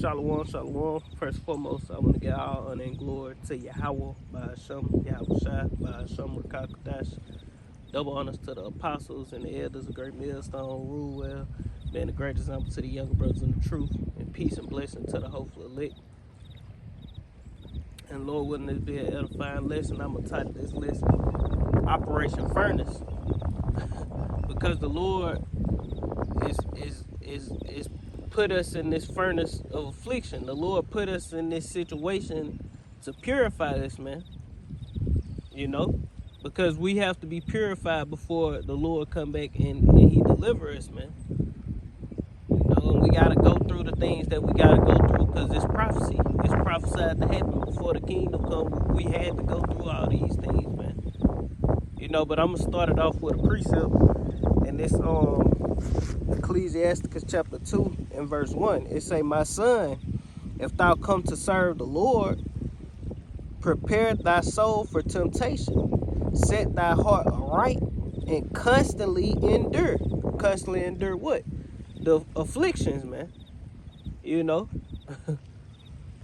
Shalom, shalom. First and foremost, I want to give all honor and glory to Yahweh, by Hashem, Yahweh Shai, by Hashem, Rakakadash. Double honors to the apostles and the elders of Great Millstone, rule well, being a great example to the younger brothers in the truth, and peace and blessing to the hopeful elect. And Lord, wouldn't this be an edifying lesson? I'm going to title this lesson, Operation Furnace. Because the Lord is put us in this furnace of affliction. The Lord put us in this situation to purify us, man. You know, because we have to be purified before the Lord come back and he deliver us, man. You know, and we got to go through the things that we got to go through because it's prophecy. It's prophesied to happen before the kingdom come. We had to go through all these things, man. You know, but I'm going to start it off with a precept. And this Ecclesiasticus chapter 2 and verse 1. It say, my son, if thou come to serve the Lord, prepare thy soul for temptation. Set thy heart aright and constantly endure. Constantly endure what? The afflictions, man. You know?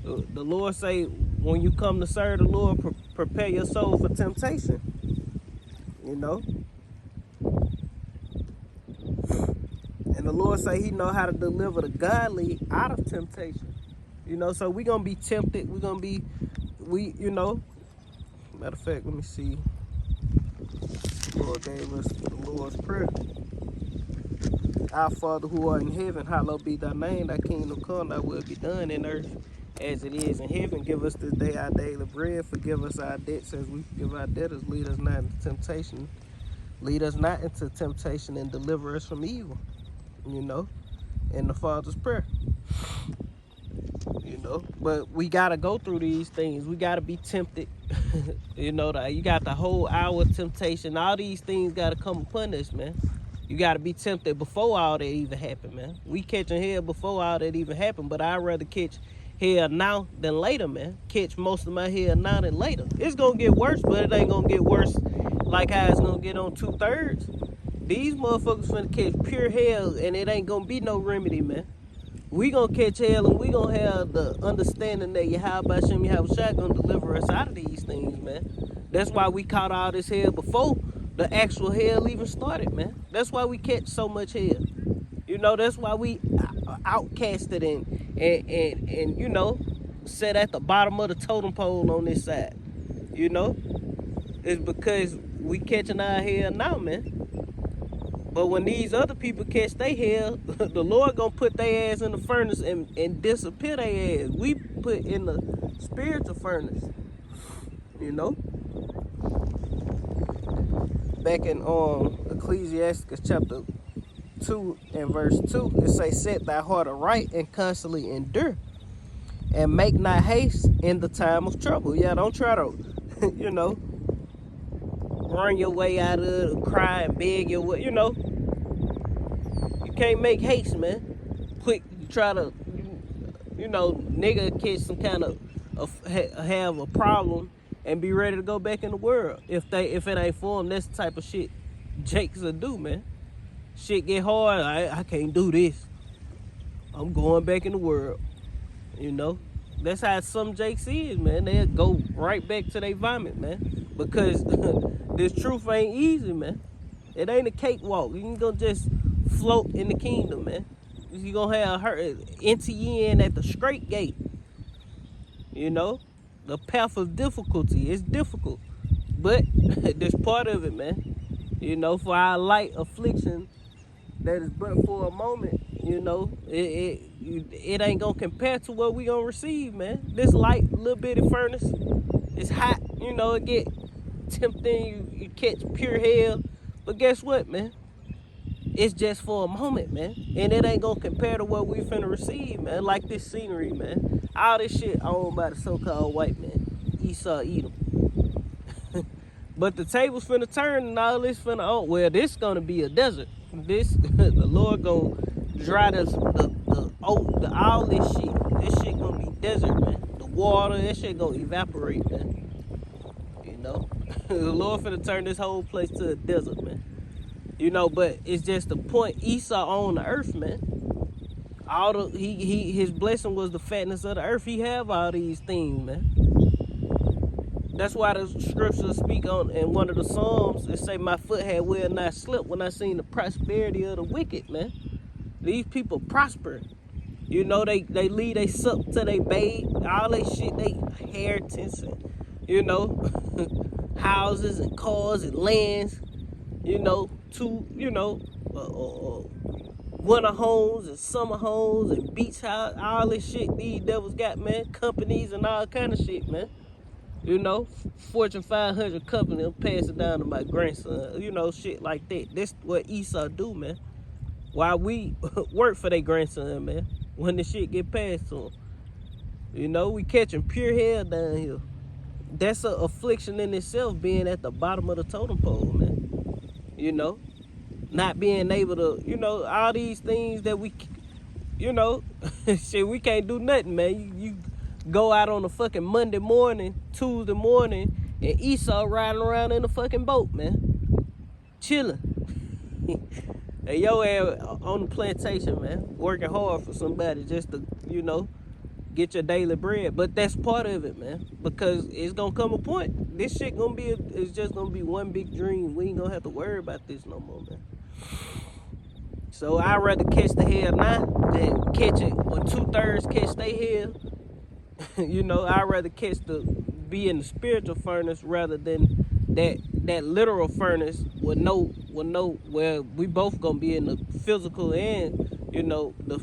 The Lord say, when you come to serve the Lord, prepare your soul for temptation. You know? And the Lord say he know how to deliver the godly out of temptation. You know, so we going to be tempted. We're going to be, you know. Matter of fact, let me see. The Lord gave us the Lord's Prayer. Our Father who art in heaven, hallowed be thy name. Thy kingdom come, thy will be done in earth as it is in heaven. Give us this day our daily bread. Forgive us our debts as we forgive our debtors. Lead us not into temptation. Lead us not into temptation and deliver us from evil. You know, in the Father's Prayer. You know, but we got to go through these things. We got to be tempted. You know, you got the whole hour of temptation. All these things got to come upon us, man. You got to be tempted before all that even happened, man. We catching hell before all that even happened, but I'd rather catch hell now than later, man. Catch most of my hell now than later. It's going to get worse, but it ain't going to get worse like how it's going to get on 2/3. These motherfuckers finna catch pure hell and it ain't gonna be no remedy, man. We gonna catch hell and we gonna have the understanding that Yahweh Hashem Yahweh Shai gonna deliver us out of these things, man. That's why we caught all this hell before the actual hell even started, man. That's why we catch so much hell. You know, that's why we outcasted and you know, set at the bottom of the totem pole on this side. You know? It's because we catching our hell now, man. But when these other people catch their hell, the Lord gonna put their ass in the furnace and disappear their ass. We put in the spiritual furnace, you know. Back in Ecclesiasticus chapter 2 and verse 2, it say, set thy heart aright and constantly endure, and make not haste in the time of trouble. Yeah, don't try to, you know, run your way out of it, cry and beg your way, you know. You can't make haste, man. Quick, you try to, you know, nigga catch some kind of have a problem and be ready to go back in the world. If it ain't for them, that's the type of shit Jakes will do, man. Shit get hard, I can't do this. I'm going back in the world, you know. That's how some Jakes is, man. They'll go right back to their vomit, man. Because this truth ain't easy, man. It ain't a cakewalk. You ain't gonna just float in the kingdom, man. You gonna have her enter you in at the straight gate. You know, the path of difficulty is difficult, but that's part of it, man. You know, for our light affliction that is but for a moment. You know, it ain't gonna compare to what we gonna receive, man. This light little bitty furnace, it's hot. You know, it get tempting. You catch pure hell, but guess what, man? It's just for a moment, man. And it ain't gonna compare to what we finna receive, man. Like this scenery, man. All this shit owned by the so-called white man, Esau Edom. But the table's finna turn and all this finna, oh, well, this gonna be a desert. This, the Lord gonna dry all this shit. This shit gonna be desert, man. The water, that shit gonna evaporate, man. You know? The Lord finna turn this whole place to a desert, man. You know, but it's just the point. Esau owned the earth, man. All the his blessing was the fatness of the earth. He have all these things, man. That's why the scriptures speak on in one of the Psalms. It say, "My foot had well not slipped when I seen the prosperity of the wicked." Man, these people prosper. You know, they leave they suck till they bathe, all they shit, they inheritance, and you know, houses and cars and lands. You know, winter homes and summer homes and beach house, all this shit these devils got, man. Companies and all kind of shit, man. You know, Fortune 500 company, I'm passing down to my grandson. You know, shit like that. That's what Esau do, man. While we work for their grandson, man. When the shit get passed to him. You know, we catching pure hell down here. That's an affliction in itself, being at the bottom of the totem pole, man. You know, not being able to, you know, all these things that we, you know, shit, we can't do nothing, man. You go out on a fucking Monday morning, Tuesday morning, and Esau riding around in a fucking boat, man. Chilling. And yo ass on the plantation, man. Working hard for somebody just to, you know, get your daily bread. But that's part of it, man. Because it's gonna come a point. This shit gonna be, it's just gonna be one big dream. We ain't gonna have to worry about this no more, man. So I'd rather catch the hell now than catch it when 2/3 catch they hell. You know, I'd rather be in the spiritual furnace rather than that literal furnace with no where we both gonna be in the physical and, you know, the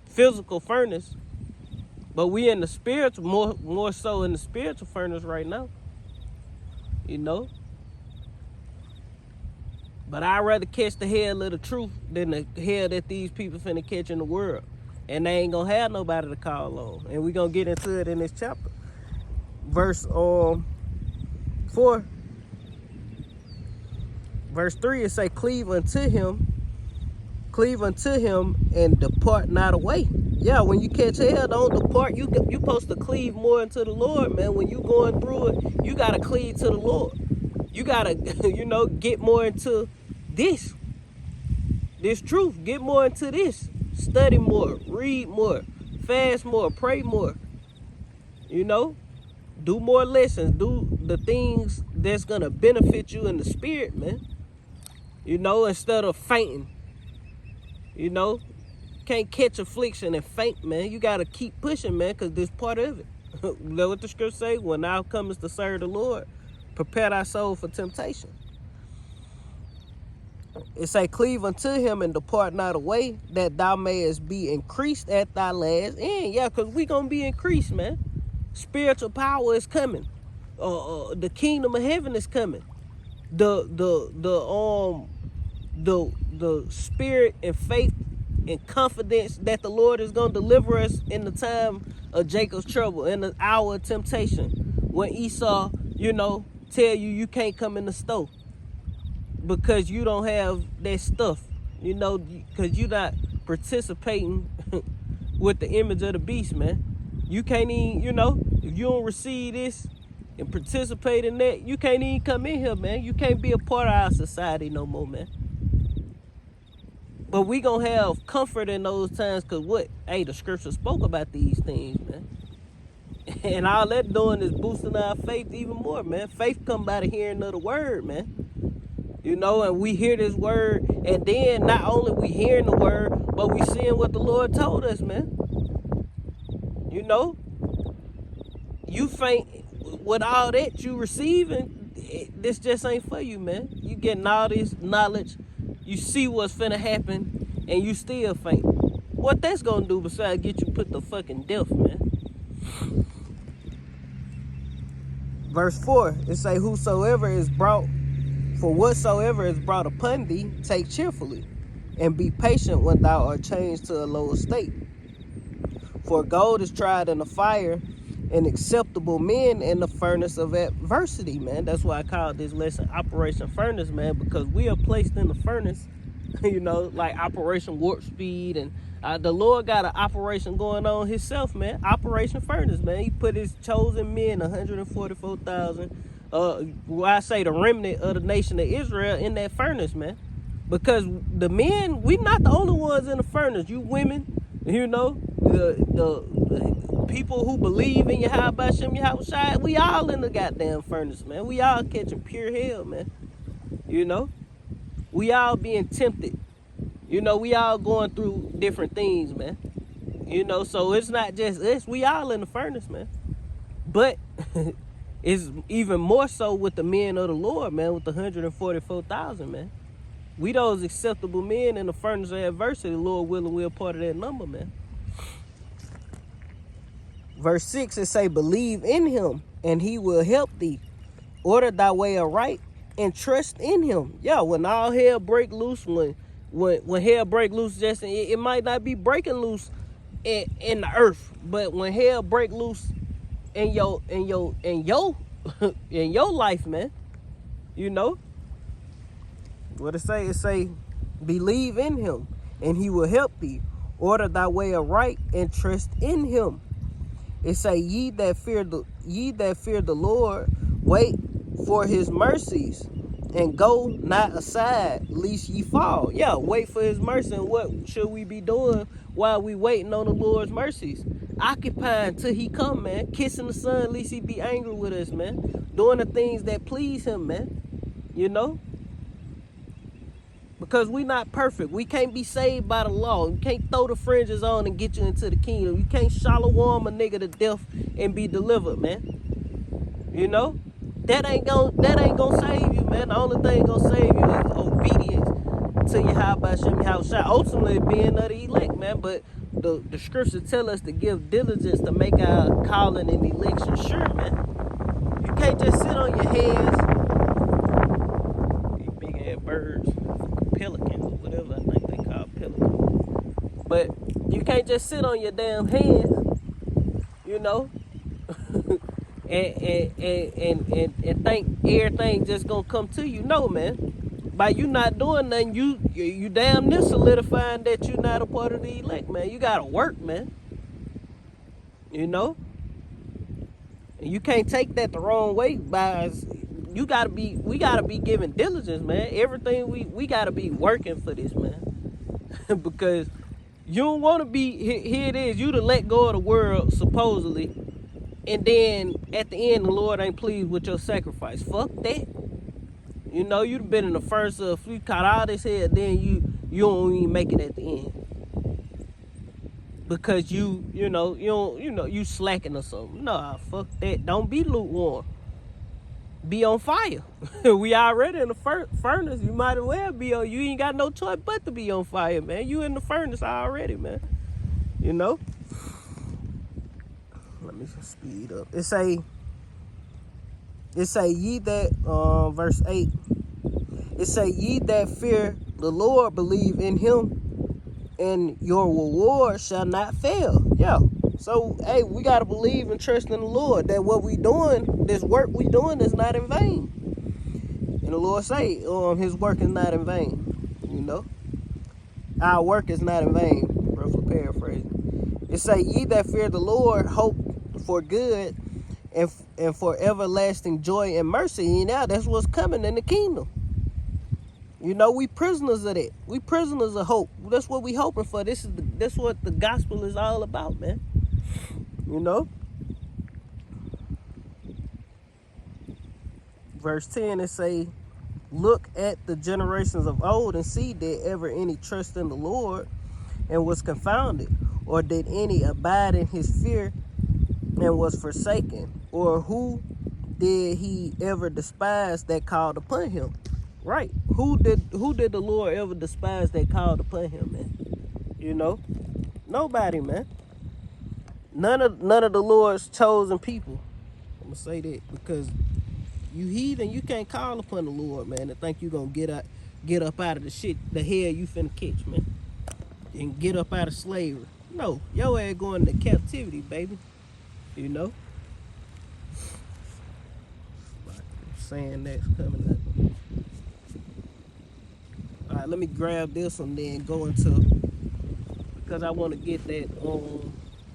physical furnace, but we in the spiritual, more so in the spiritual furnace right now, you know. But I'd rather catch the hell of the truth than the hell that these people finna catch in the world. And they ain't gonna have nobody to call on. And we gonna get into it in this chapter. Verse 4. Verse 3, it say, cleave unto him and depart not away. Yeah, when you catch hell, don't depart. You supposed to cleave more into the Lord, man. When you going through it, you gotta cleave to the Lord. You gotta, you know, get more into this truth. Get more into this. Study more, read more, fast more, pray more. You know, do more lessons. Do the things that's gonna benefit you in the spirit, man. You know, instead of fainting. You know, can't catch affliction and faint, man. You gotta keep pushing, man, because this part of it. Know what the scripture say? When thou comest to serve the Lord, prepare thy soul for temptation. It say, cleave unto him and depart not away, that thou mayest be increased at thy last end. Yeah, because we gonna be increased, man. Spiritual power is coming. The kingdom of heaven is coming. The spirit and faith and confidence that the Lord is gonna deliver us in the time of Jacob's trouble, in the hour of temptation, when Esau, you know, tell you can't come in the store because you don't have that stuff, you know, because you're not participating with the image of the beast, man. You can't even, you know, if you don't receive this and participate in that, you can't even come in here, man. You can't be a part of our society no more, man. But we gonna have comfort in those times, because what? Hey, the scripture spoke about these things, man. And all that doing is boosting our faith even more, man. Faith come by the hearing of the word, man. You know, and we hear this word, and then not only we hearing the word, but we seeing what the Lord told us, man. You know, you faint with all that you receiving, this just ain't for you, man. You getting all this knowledge, you see what's finna happen, and you still faint. What that's gonna do besides get you put to fucking death, man? Verse 4, it say, whatsoever is brought upon thee, take cheerfully, and be patient when thou art changed to a lower state. For gold is tried in the fire, and acceptable men in the furnace of adversity, man. That's why I call this lesson Operation Furnace, man, because we are placed in the furnace, you know, like Operation Warp Speed, and the Lord got an operation going on himself, man. Operation Furnace, man. He put his chosen men, 144,000, I say the remnant of the nation of Israel, in that furnace, man. Because the men, we not the only ones in the furnace. You women, You know, the people who believe in Yahweh Shem Yahushua, we all in the goddamn furnace, man. We all catching pure hell, man. You know, we all being tempted. You know, we all going through different things, man. You know, so it's not just us. We all in the furnace, man. But it's even more so with the men of the Lord, man, with the 144,000, man. We those acceptable men in the furnace of adversity. Lord willing, we're part of that number, man. Verse 6, it say, believe in him, and he will help thee. Order thy way aright, and trust in him. Yeah, when all hell break loose, when hell break loose, just it might not be breaking loose in the earth, but when hell break loose in your in your life, man, you know what it say? It say, believe in him, and he will help thee. Order thy way aright, and trust in him. It say, ye that fear the Lord, wait for his mercies, and go not aside, lest ye fall. Yeah, wait for his mercy. And what should we be doing while we waiting on the Lord's mercies? Occupying till he come, man. Kissing the sun, lest he be angry with us, man. Doing the things that please him, man. You know? Because we not perfect. We can't be saved by the law. You can't throw the fringes on and get you into the kingdom. You can't shalom a nigga to death and be delivered, man. You know? That ain't gonna save you, man. The only thing gonna save you is obedience to Yahweh Shem Yahushua. Ultimately being of the elect, man. But the scriptures tell us to give diligence to make our calling and election sure, man. You can't just sit on your hands. These big ass birds, pelicans or whatever I think they call pelicans. But you can't just sit on your damn hands, you know. and think everything just gonna come to you. No, man. By you not doing nothing, you damn near solidifying that you're not a part of the elect, man. You gotta work, man. You know? And you can't take that the wrong way. We gotta be giving diligence, man. Everything we gotta be working for this, man. Because you don't wanna be, here it is, you to let go of the world, supposedly. And then at the end, the Lord ain't pleased with your sacrifice. Fuck that. You know, you've been in the first if you caught all this head, then you don't even make it at the end. Because you slacking or something. Nah, fuck that. Don't be lukewarm. Be on fire. We already in the furnace. You might as well be on. You ain't got no choice but to be on fire, man. You in the furnace already, man. You know? Let me just speed up. It say ye that verse 8. It say ye that fear the Lord, believe in him, and your reward shall not fail. Yeah. So hey, we gotta believe and trust in the Lord that what we doing, this work we doing, is not in vain. And the Lord say, his work is not in vain. You know, our work is not in vain. Roughly paraphrasing. It say ye that fear the Lord hope for good and for everlasting joy and mercy. And now that's what's coming in the kingdom. You know, we prisoners of that. We prisoners of hope. That's what we hoping for. That's what the gospel is all about, man. You know? Verse 10, it say, look at the generations of old and see, did ever any trust in the Lord and was confounded? Or did any abide in his fear and was forsaken? Or who did he ever despise that called upon him? Right. Who did the Lord ever despise that called upon him, man? You know? Nobody, man. None of the Lord's chosen people. I'm gonna say that because you heathen, you can't call upon the Lord, man, and think you gonna get up out of the hell you finna catch, man. And get up out of slavery. No, your ass going into captivity, baby. You know? Saying that's coming up. Alright, let me grab this one then go into, because I want to get that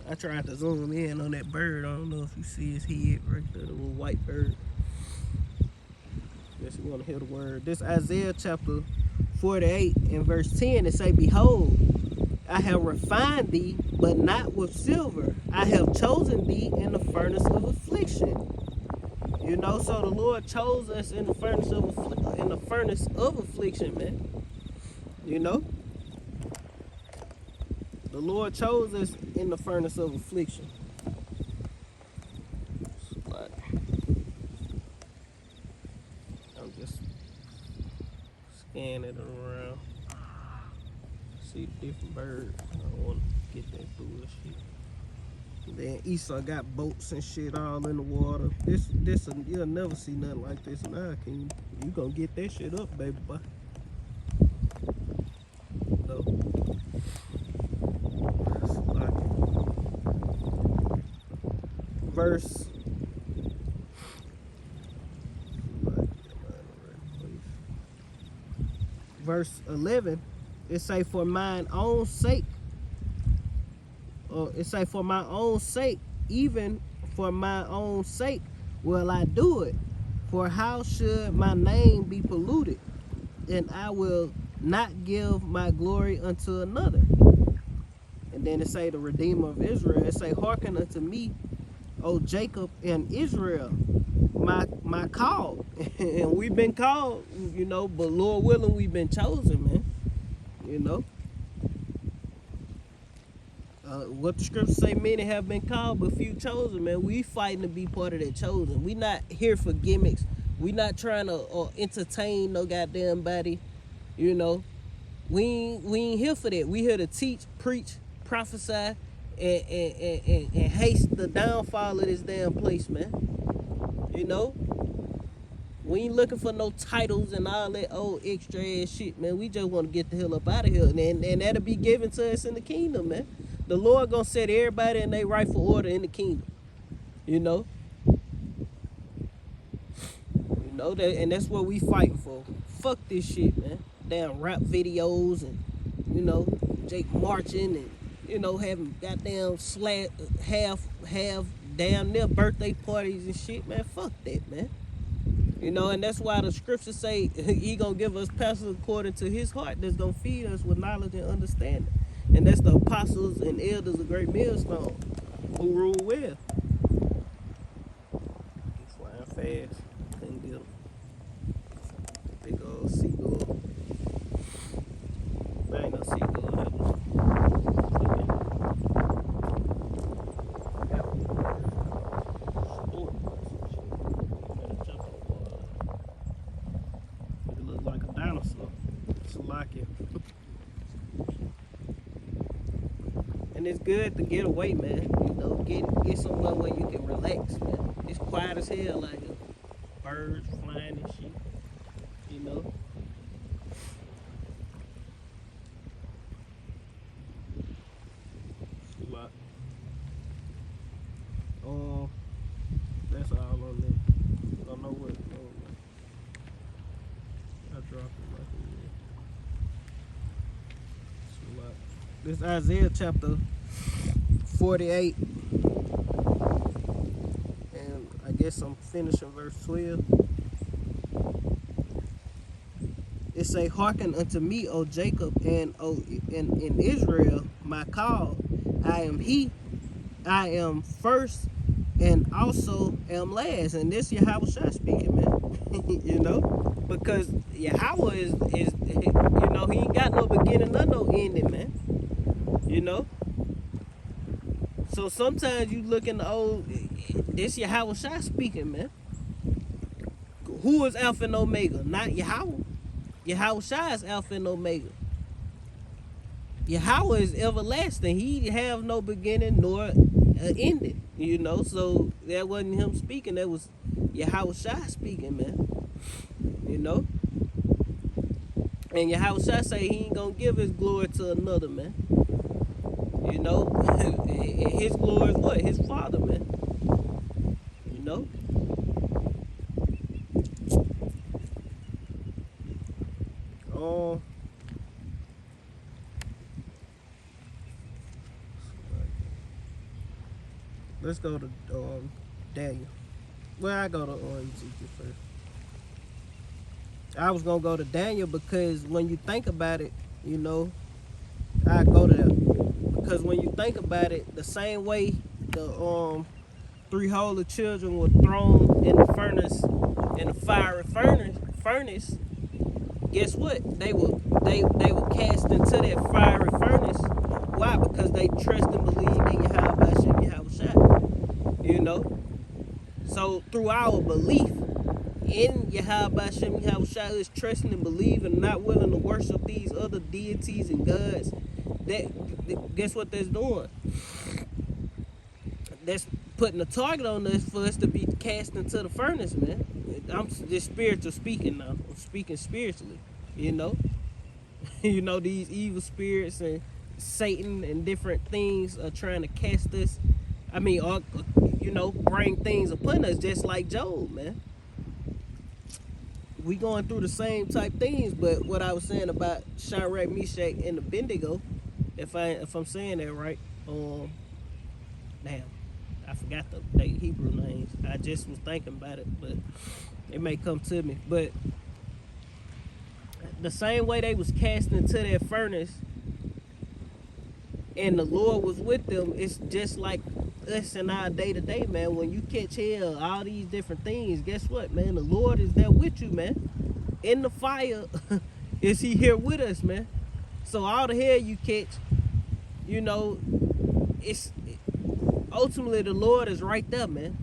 I tried to zoom in on that bird. I don't know if you see his head right there, the little white bird. Guess you want to hear the word. This Isaiah chapter 48 and verse 10, it say, behold, I have refined thee, but not with silver. I have chosen thee in the furnace of affliction. You know, so the Lord chose us in the furnace of affliction, man. You know, the Lord chose us in the furnace of affliction. But I'm just scanning it around, see the different birds. I don't want to get that bullshit. Then Esau got boats and shit all in the water. You'll never see nothing like this in our kingdom. You gonna get that shit up, baby boy. So, verse 11, it say, for mine own sake, or it say, for my own sake, even for my own sake will I do it. For how should my name be polluted? And I will not give my glory unto another. And then it say, the Redeemer of Israel, it say, hearken unto me, O Jacob and Israel, my call. And we've been called, you know, but Lord willing, we've been chosen, man. You know, what the scriptures say, many have been called, but few chosen, man. We fighting to be part of that chosen. We not here for gimmicks. We not trying to entertain no goddamn body. You know, we ain't here for that. We here to teach, preach, prophesy, and haste the downfall of this damn place, man. You know, we ain't looking for no titles and all that old extra ass shit, man. We just want to get the hell up out of here, and that'll be given to us in the kingdom, man. The Lord gonna set everybody in their rightful order in the kingdom. You know that, and that's what we fighting for. Fuck this shit, man. Damn rap videos and, you know, Jake marching and, you know, having goddamn half damn near birthday parties and shit, man. Fuck that, man. You know, and that's why the scriptures say he gonna give us pastors according to his heart, that's gonna feed us with knowledge and understanding. And that's the apostles and elders of Great Millstone who rule well. He's flying fast. Couldn't get him. Big old seagull. That ain't no seagull. That was it looked like a dinosaur. It's like it. And it's good to get away, man. You know, get somewhere where you can relax, man. It's quiet as hell out here. Birds flying and shit. You know. That's all on there. Don't know what. I dropped it like a This Isaiah chapter 48, and I guess I'm finishing verse 12. It say, hearken unto me, O Jacob, and in Israel, my call. I am he, I am first, and also am last. And this Yahweh Shai speaking, man. You know, because Yahweh is you know, he ain't got no beginning nor no ending, man. You know, so sometimes you look in the old, this Yahweh Shai speaking, man. Who is Alpha and Omega? Not Yahweh. Yahweh Shai is Alpha and Omega. Yahweh is everlasting. He have no beginning nor ending. You know, so that wasn't him speaking. That was Yahweh Shai speaking, man. You know, and Yahweh Shai say he ain't gonna give his glory to another, man. You know, his glory is what? His Father, man. You know. Let's go to Daniel. Well, I go to Ezekiel first. I was gonna go to Daniel because when you think about it, you know, I go to Because when you think about it, the same way the three holy children were thrown in the furnace, in the fiery furnace, guess what? They were cast into that fiery furnace. Why? Because they trust and believe in Yahweh Hashem Yahushua. You know? So through our belief in Yahweh Hashem Yahushua, is trusting and believing and not willing to worship these other deities and gods, that guess what that's doing? That's putting a target on us for us to be cast into the furnace, man. I'm just spiritual speaking now. I'm speaking spiritually, you know. You know, these evil spirits and Satan and different things are trying to cast us. I mean, you know, bring things upon us, just like Job, man. We going through the same type things, but what I was saying about Shadrach, Meshach, and Abednego, if I'm saying that right, damn, I forgot the Hebrew names. I just was thinking about it, but it may come to me. But the same way they was cast into that furnace and the Lord was with them, it's just like us in our day-to-day, man. When you catch hell, all these different things, guess what, man? The Lord is there with you, man. In the fire, is he here with us, man? So all the hell you catch, you know, it's ultimately the Lord is right there, man.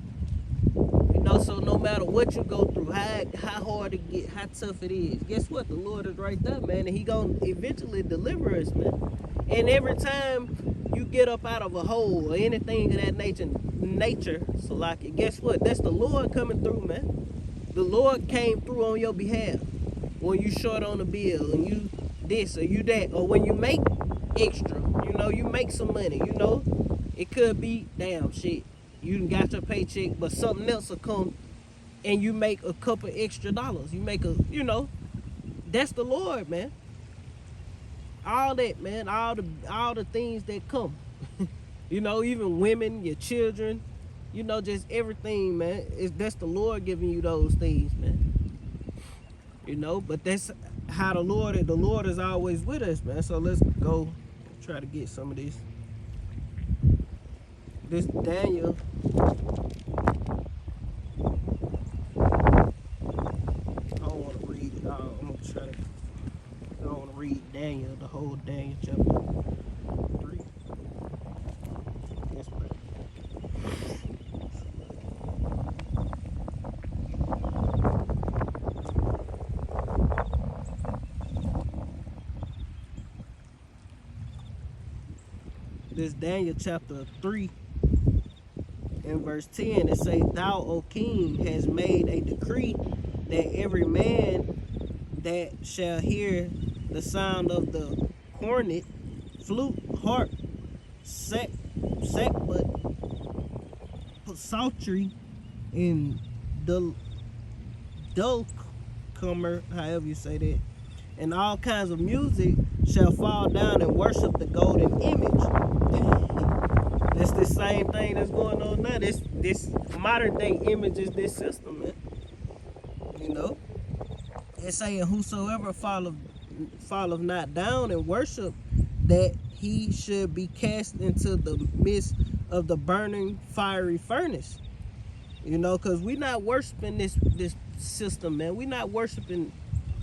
You know, so no matter what you go through, how hard it get, how tough it is, guess what? The Lord is right there, man, and he gonna eventually deliver us, man. And every time you get up out of a hole or anything of that nature, so like, guess what? That's the Lord coming through, man. The Lord came through on your behalf when you short on a bill and you this or you that, or when you make extra, you know, you make some money, you know. It could be, damn shit, you done got your paycheck, but something else will come and you make a couple extra dollars. You make you know, that's the Lord, man. All that, man, all the things that come. You know, even women, your children, you know, just everything, man. That's the Lord giving you those things, man. You know, but that's how the Lord is always with us, man. So let's go try to get some of this. This Daniel. I don't want to read it all. I'm gonna try to. I don't want to read Daniel, the whole Daniel chapter 3. Yes, man. This Daniel chapter 3 and verse 10, it say, "Thou, O king, has made a decree that every man that shall hear the sound of the cornet, flute, harp, sackbut, psaltery, and dulcimer, however you say that, and all kinds of music, shall fall down and worship the golden image." That's the same thing that's going on now. This modern day image is this system, man. You know? It's saying, "Whosoever falleth not down and worship, that he should be cast into the midst of the burning fiery furnace." You know, because we're not worshiping this system, man. We're not worshiping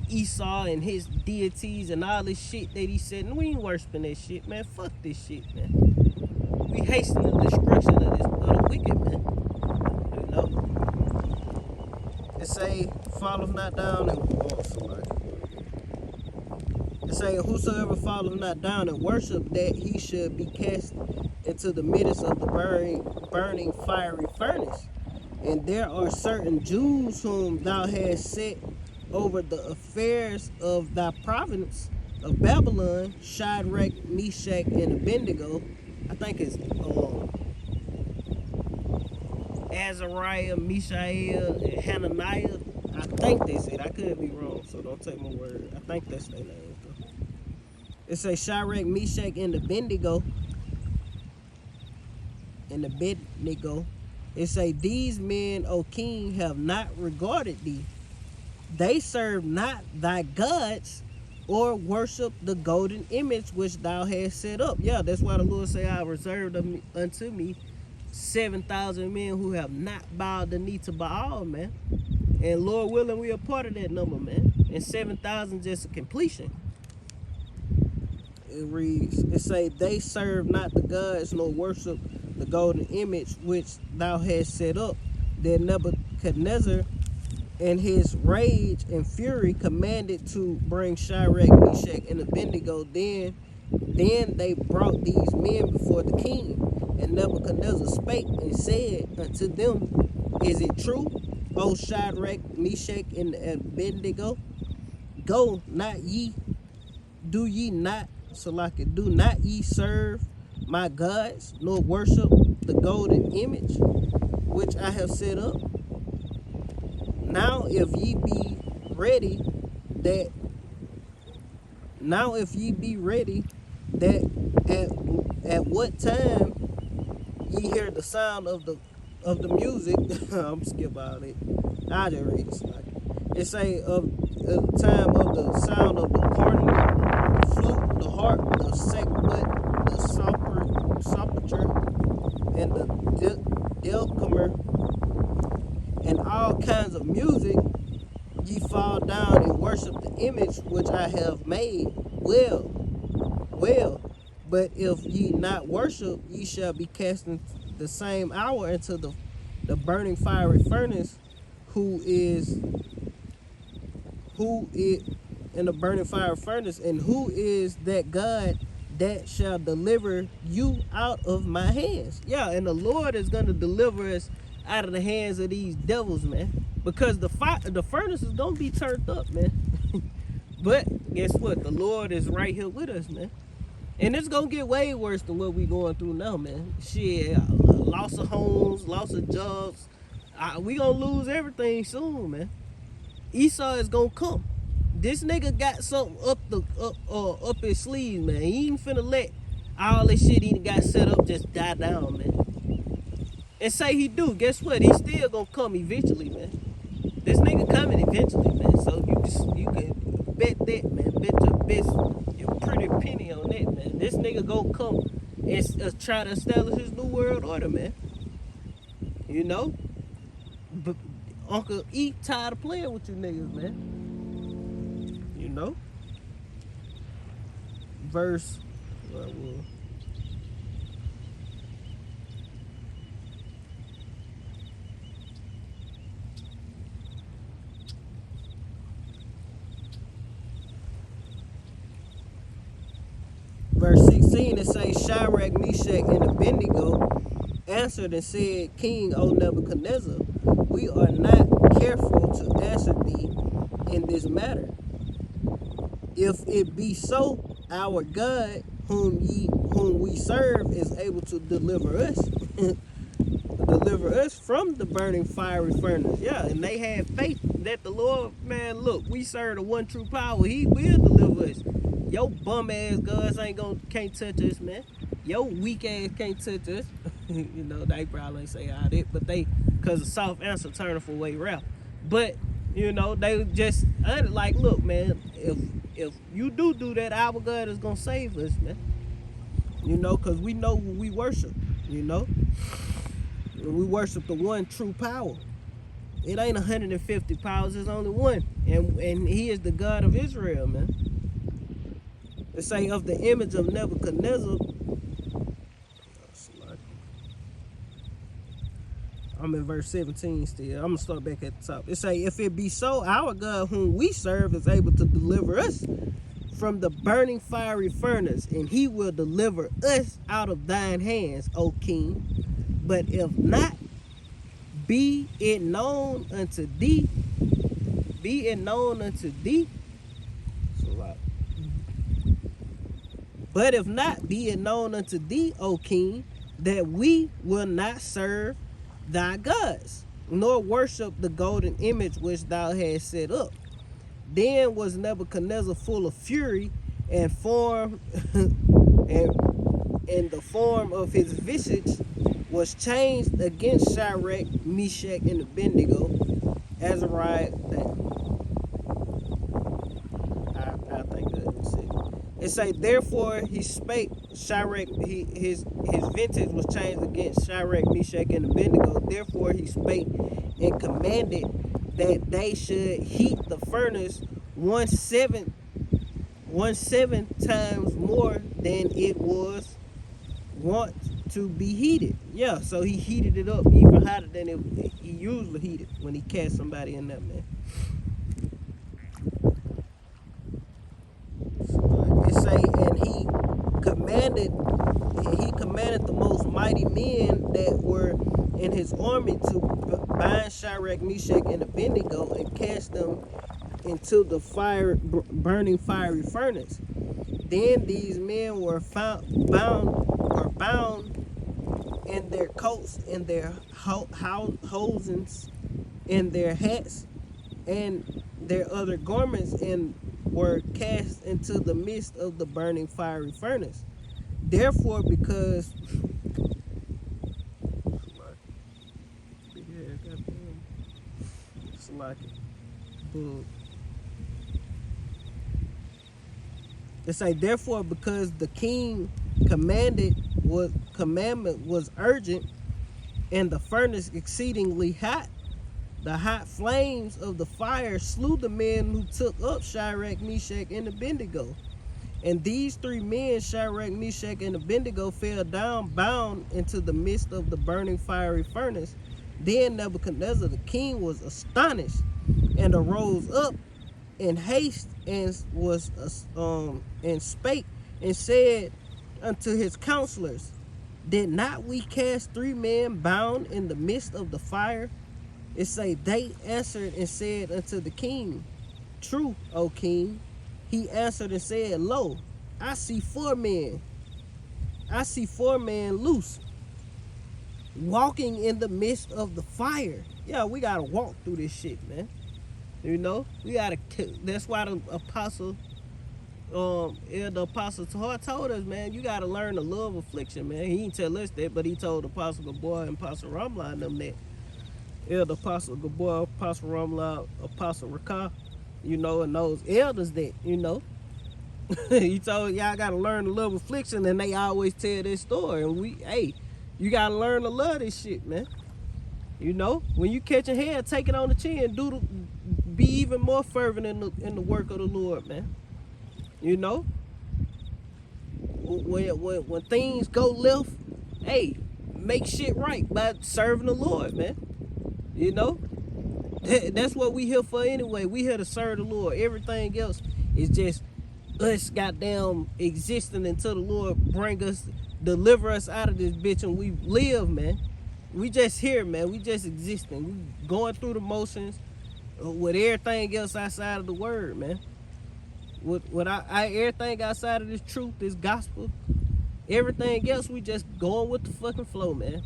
Esau and his deities and all this shit that he said. We ain't worshiping that shit, man. Fuck this shit, man. We hasten the destruction of the wicked, man. You know? It say, "Falleth not down and It say, "Whosoever falleth not down and worship, that he should be cast into the midst of the burning fiery furnace. And there are certain Jews whom thou hast set over the affairs of thy province of Babylon, Shadrach, Meshach, and Abednego." I think it's Azariah, Mishael, and Hananiah. I think that's it. I could be wrong, so don't take my word. I think that's their names, though. It says Shadrach, Meshach, and Abednego. It say, "These men, O king, have not regarded thee. They serve not thy gods, or worship the golden image which thou hast set up. Yeah, that's why the Lord say, I reserved unto me 7,000 men who have not bowed the knee to Baal, man. And Lord willing, we are part of that number, man. And 7,000 just a completion. It reads, it say, they serve not the gods nor worship the golden image which thou hast set up. Then Nebuchadnezzar in his rage and fury commanded to bring Shadrach, Meshach, and Abednego. Then they brought these men before the king. And Nebuchadnezzar spake and said unto them, is it true, O Shadrach, Meshach, and Abednego? Go not ye, do ye not, Salaki, do not ye serve my gods, nor worship the golden image which I have set up? Now if ye be ready that at what time ye hear the sound of the music, I'm skip all it. I just read it. Like it say of the time of the sound of the cornet, the flute, the harp, the sackbut, the psaltery, and the dulcimer, and all kinds of music, ye fall down and worship the image which I have made. Well, but if ye not worship, ye shall be cast in the same hour into the burning fiery furnace, who is in the burning fiery furnace, and who is that God that shall deliver you out of my hands? Yeah, and the Lord is going to deliver us out of the hands of these devils, man, because the furnace is gonna be turned up, man. But guess what? The Lord is right here with us, man, and it's gonna get way worse than what we going through now, man. Shit, loss of homes, loss of jobs. We gonna lose everything soon, man. Esau is gonna come. This nigga got something up his sleeve, man. He ain't finna let all this shit he got set up just die down, man. And say he do, guess what? He still gonna come eventually, man. This nigga coming eventually, man. So you can bet that, man. Bet your pretty penny on that, man. This nigga gonna come and try to establish his new world order, man. You know? But Uncle E tired of playing with you niggas, man. You know? Verse, verse 16, it says, Shadrach, Meshach, and Abednego answered and said, King, O Nebuchadnezzar, we are not careful to answer thee in this matter. If it be so, our God, whom we serve, is able to deliver us, from the burning fiery furnace. Yeah, and they have faith that the Lord, man, look, we serve the one true power. He will deliver us. Your bum ass gods can't touch us, man. Your weak ass can't touch us. You know, they probably ain't say all that, but they, cause the soft answer turning for way rough. But you know, they just like, look, man, if you do that, our God is gonna save us, man. You know, cause we know who we worship. You know, we worship the one true power. It ain't 150 powers. There's only one, and He is the God of Israel, man. It say of the image of Nebuchadnezzar. I'm in verse 17 still. I'm gonna start back at the top. It say, if it be so, our God whom we serve is able to deliver us from the burning fiery furnace, and He will deliver us out of thine hands, O King. But if not, be it known unto thee. But if not, be it known unto thee, O King, that we will not serve thy gods, nor worship the golden image which thou hast set up. Then was Nebuchadnezzar full of fury, and the form of his visage was changed against Shadrach, Meshach, and Abednego. Azariah, I think It say, therefore he spake Shadrach, his vintage was changed against Shadrach, Meshach, and Abednego. Therefore he spake and commanded that they should heat the furnace 1/7 times more than it was wont to be heated. Yeah, so he heated it up even hotter than he usually heated when he cast somebody in there, man. It say, and he commanded the most mighty men that were in his army to bind Shadrach, Meshach, and Abednego and cast them into the burning fiery furnace. Then these men were bound in their coats, in their hosens, in their hats, and their other garments, and were cast into the midst of the burning fiery furnace. Therefore, because it say, therefore, because the king commandment was urgent, and the furnace exceedingly hot, the hot flames of the fire slew the men who took up Shadrach, Meshach, and Abednego. And these three men, Shadrach, Meshach, and Abednego, fell down bound into the midst of the burning fiery furnace. Then Nebuchadnezzar the king was astonished, and arose up in haste, and was and spake and said unto his counselors, did not we cast 3 men bound in the midst of the fire? It say, they answered and said unto the king, true, O king. He answered and said, lo, I see 4 men. I see 4 men loose, walking in the midst of the fire. Yeah, we gotta walk through this shit, man. You know, we gotta. That's why the apostle, the apostle Tahar told us, man, you gotta learn the love of affliction, man. He didn't tell us that, but he told Apostle Gabor and Apostle Ramla and them that. The Apostle Gabor, Apostle Ramla, Apostle Rakah, you know, and those elders that, you know, he told y'all gotta learn the love of affliction, and they always tell this story. And you gotta learn to love this shit, man. You know, when you catch a head, take it on the chin, be even more fervent in the work of the Lord, man. You know, when things go left, hey, make shit right by serving the Lord, man. You know, that's what we here for anyway. We here to serve the Lord. Everything else is just us goddamn existing until the Lord deliver us out of this bitch and we live, man. We just here, man. We just existing. We going through the motions with everything else outside of the word, man. With everything outside of this truth, this gospel, everything else, we just going with the fucking flow, man.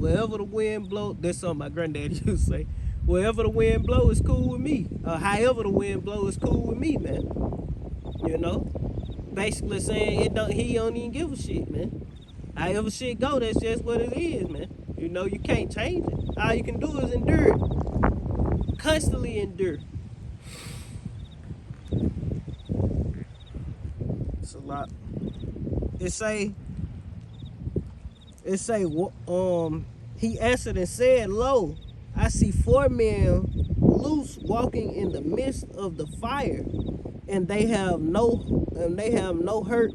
Wherever the wind blow, that's something my granddaddy used to say. Wherever the wind blow is cool with me. However the wind blow is cool with me, man. You know, basically saying he don't even give a shit, man. However shit go, that's just what it is, man. You know, you can't change it. All you can do is endure it. Constantly endure. It's a lot. It say, he answered and said, lo, I see 4 men loose walking in the midst of the fire, and they have no hurt,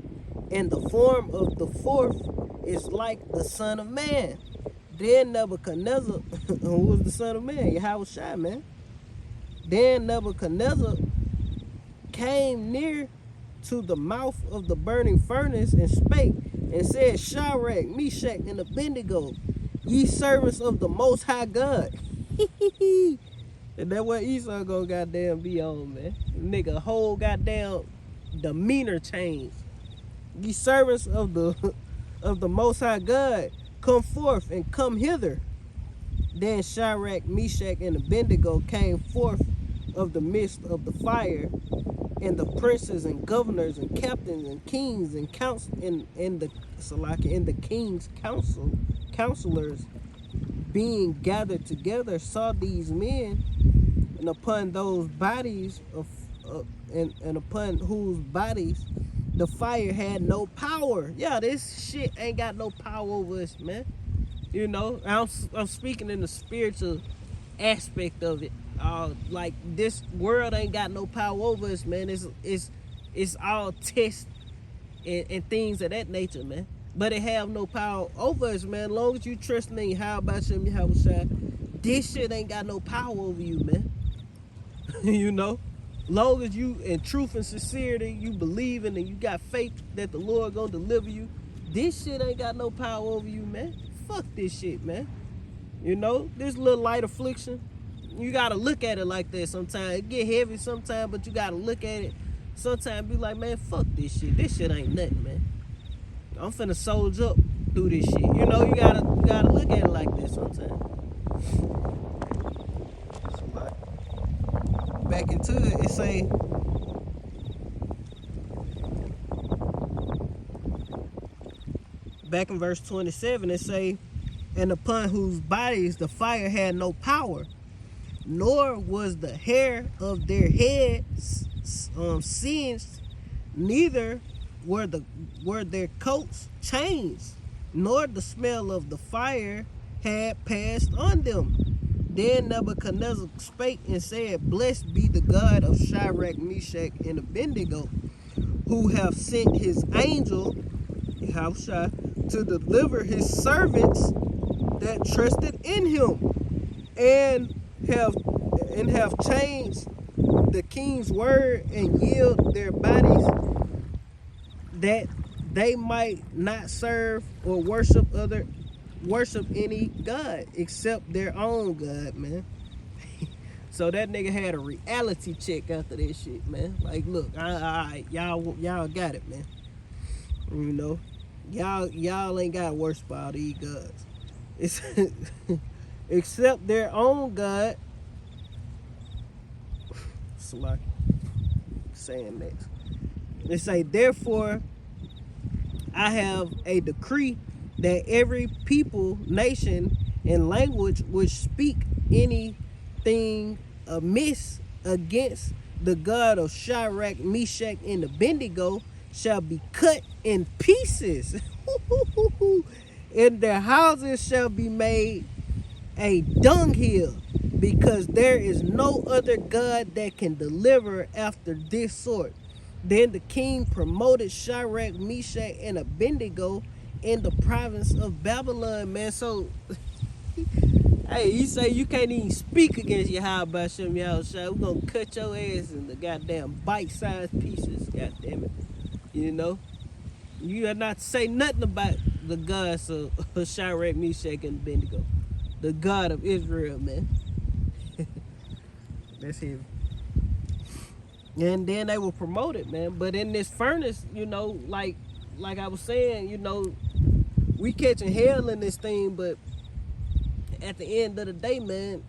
and the form of the 4th is like the Son of Man. Then Nebuchadnezzar, who was the Son of Man? Yahushua, man. Then Nebuchadnezzar came near to the mouth of the burning furnace and spake and said, Shadrach, Meshach, and Abednego, ye servants of the Most High God. And that's what Esau gonna goddamn be on, man. Nigga, whole goddamn demeanor change. Ye servants of the Most High God, come forth and come hither. Then Shadrach, Meshach, and Abednego came forth of the midst of the fire, and the princes and governors and captains and kings and the king's counselors being gathered together saw these men, and upon those bodies and upon whose bodies the fire had no power. Yeah, this shit ain't got no power over us, man. You know, I'm speaking in the spiritual aspect of it. Like this world ain't got no power over us, man. It's all tests and things of that nature, man. But it have no power over us, man. As long as you trusting in how about you, how this shit ain't got no power over you, man. You know, long as you in truth and sincerity, you believing and you got faith that the Lord gonna deliver you, this shit ain't got no power over you, man. Fuck this shit, man. You know, this little light affliction, you gotta look at it like that sometimes. It get heavy sometimes, but you gotta look at it sometimes, be like, man, fuck this shit. This shit ain't nothing, man. I'm finna soldier up through this shit. You know, you gotta look at it like that sometimes. Back into it, it say, back in verse 27, it say, and upon whose bodies the fire had no power, nor was the hair of their heads singed, neither were their coats changed, nor the smell of the fire had passed on them. Then Nebuchadnezzar spake and said, Blessed be the God of Shadrach, Meshach, and Abednego, who have sent his angel, Yahushua, to deliver his servants that trusted in him, and have changed the king's word and yield their bodies, that they might not serve or worship any God except their own God, man. So that nigga had a reality check after that shit, man. Like, look, y'all got it, man. You know, y'all ain't got worse by all these gods. It's except their own God. So like saying next, they say, therefore I have a decree that every people, nation, and language which speak anything amiss against the God of Shadrach, Meshach, and Abednego shall be cut in pieces, and their houses shall be made a dunghill, because there is no other God that can deliver after this sort. Then the king promoted Shadrach, Meshach, and Abednego in the province of Babylon, man. So, hey, you say you can't even speak against Yahweh Hashem Yahushua. We're gonna cut your ass in the goddamn bite-sized pieces, goddamn it. You know? You are not to say nothing about the gods of Shadrach, Meshach, and Abednego. The God of Israel, man. That's him. And then they were promoted, man. But in this furnace, you know, like I was saying, you know, we catching hell in this thing, but at the end of the day, man,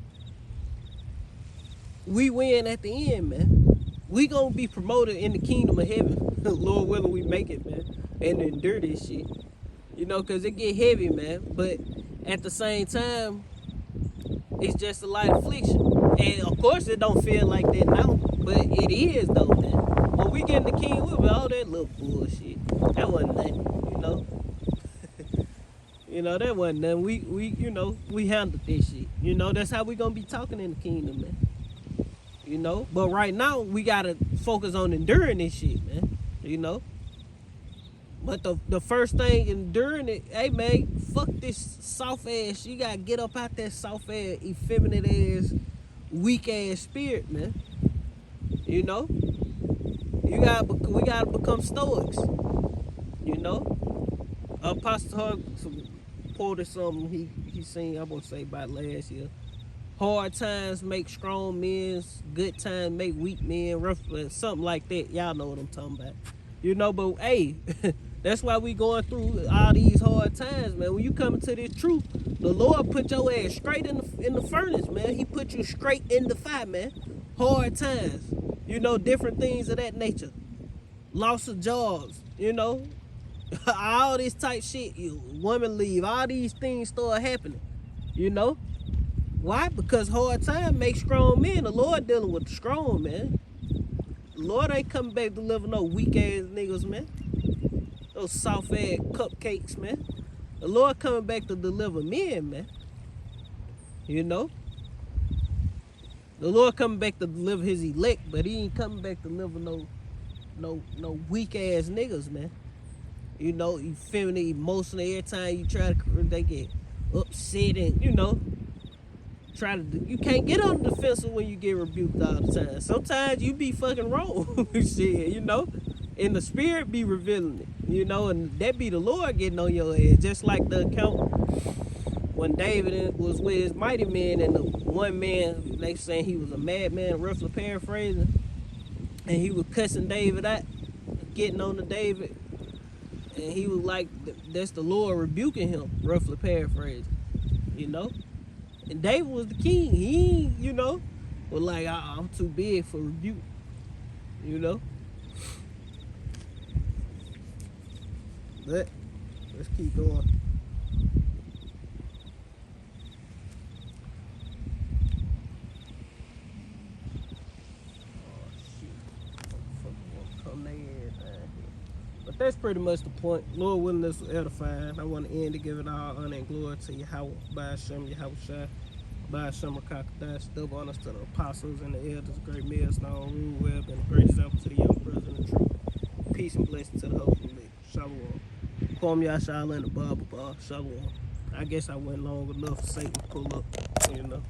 we win at the end, man. We gonna be promoted in the kingdom of heaven. Lord willing, we make it, man, and endure this shit. You know, cause it get heavy, man. But at the same time, it's just a light affliction. And of course, it don't feel like that now, but it is though, man. When we get in the kingdom, we with all that little bullshit. That wasn't nothing, you know. You know, that wasn't nothing. We you know, we handled this shit. You know, that's how we gonna be talking in the kingdom, man. You know, but right now we gotta focus on enduring this shit, man. You know. But the first thing enduring it, hey man, fuck this soft ass. You gotta get up out that soft ass, effeminate ass, weak ass spirit, man. You know, we gotta become stoics. You know, Apostle Hug quoted something he seen, I want to say about last year. Hard times make strong men, good times make weak men, rough, something like that. Y'all know what I'm talking about. You know, but hey, that's why we going through all these hard times, man. When you come into this truth, the Lord put your ass straight in the furnace, man. He put you straight in the fire, man. Hard times, you know, different things of that nature. Loss of jobs, you know, all this type shit. Women leave, all these things start happening, you know. Why? Because hard time makes strong men. The Lord dealing with the strong, man. Lord ain't coming back to deliver no weak ass niggas, man. Those soft ass cupcakes, man. The Lord coming back to deliver men, man. You know? The Lord coming back to deliver his elect, but he ain't coming back to deliver no weak ass niggas, man. You know, you feminine, emotional. Every time you try to, they get upset and, you know, try to do. You can't get on the defensive when you get rebuked all the time. Sometimes you be fucking wrong, shit, you know. And the spirit be revealing it, you know, and that be the Lord getting on your head. Just like the account when David was with his mighty men, and the one man, they saying he was a madman, roughly paraphrasing, and he was cussing David out, getting on to David. And he was like, that's the Lord rebuking him, roughly paraphrasing, you know? And David was the king. He, you know, was like, I'm too big for rebuke, you know? But let's keep going. But that's pretty much the point. Lord willing, this was edifying. I want to end to give it all honor and glory to Yahweh, by Hashem, Yahweh Shai, by Hashem, Rakakadash, double honors to the apostles and the elders, great millstone, rule web, and a great example to the young brothers of truth. Peace and blessing to the whole elect. Shalom. Kwam Yashala and the Bible bar. Shalom. I guess I went long enough for Satan to pull up, you know.